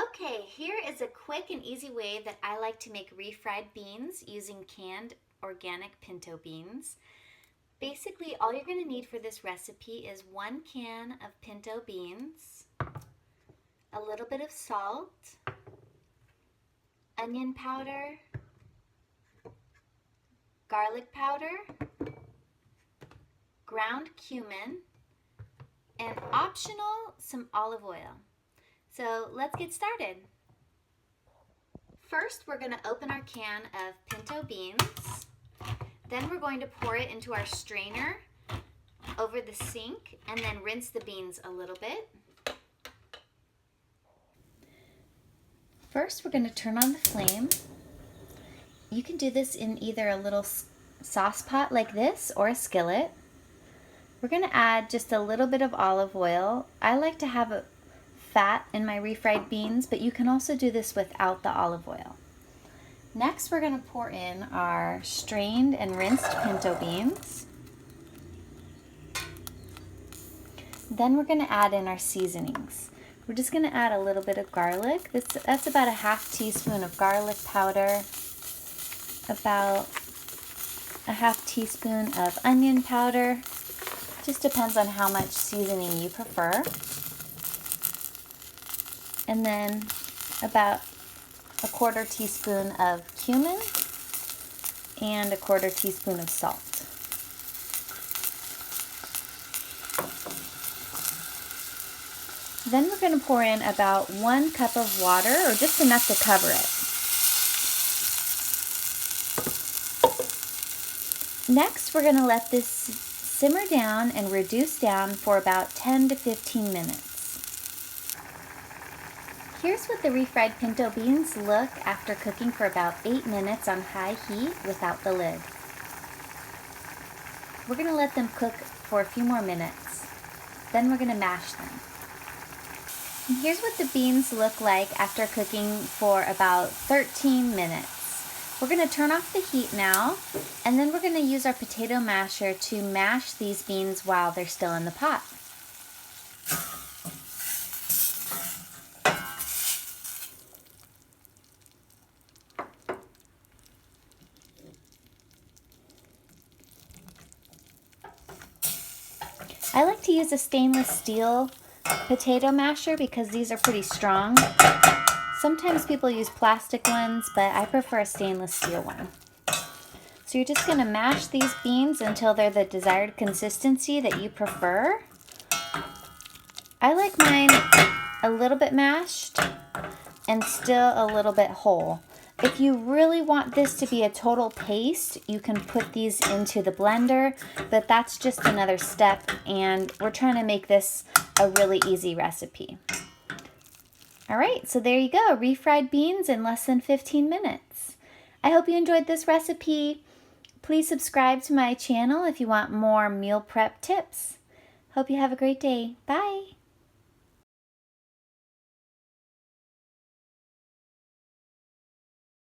Okay, here is a quick and easy way that I like to make refried beans using canned organic pinto beans. Basically, all you're going to need for this recipe is 1 can of pinto beans, a little bit of salt, onion powder, garlic powder, ground cumin, and optional, some olive oil. So let's get started. First, we're going to open our can of pinto beans. Then we're going to pour it into our strainer over the sink and then rinse the beans a little bit. First, we're going to turn on the flame. You can do this in either a little sauce pot like this or a skillet. We're going to add just a little bit of olive oil. I like to have a fat in my refried beans, but you can also do this without the olive oil. Next, we're going to pour in our strained and rinsed pinto beans. Then we're going to add in our seasonings. We're just going to add a little bit of garlic. That's about a half teaspoon of garlic powder, about a half teaspoon of onion powder. Just depends on how much seasoning you prefer. And then about a 1/4 teaspoon of cumin and a 1/4 teaspoon of salt. Then we're going to pour in about 1 cup of water, or just enough to cover it. Next, we're going to let this simmer down and reduce down for about 10 to 15 minutes. Here's what the refried pinto beans look after cooking for about 8 minutes on high heat without the lid. We're going to let them cook for a few more minutes. Then we're going to mash them. And here's what the beans look like after cooking for about 13 minutes. We're going to turn off the heat now, and then we're going to use our potato masher to mash these beans while they're still in the pot. I like to use a stainless steel potato masher because these are pretty strong. Sometimes people use plastic ones, but I prefer a stainless steel one. So you're just going to mash these beans until they're the desired consistency that you prefer. I like mine a little bit mashed and still a little bit whole. If you really want this to be a total paste, you can put these into the blender, but that's just another step, and we're trying to make this a really easy recipe. All right, so there you go, refried beans in less than 15 minutes. I hope you enjoyed this recipe. Please subscribe to my channel if you want more meal prep tips. Hope you have a great day. Bye.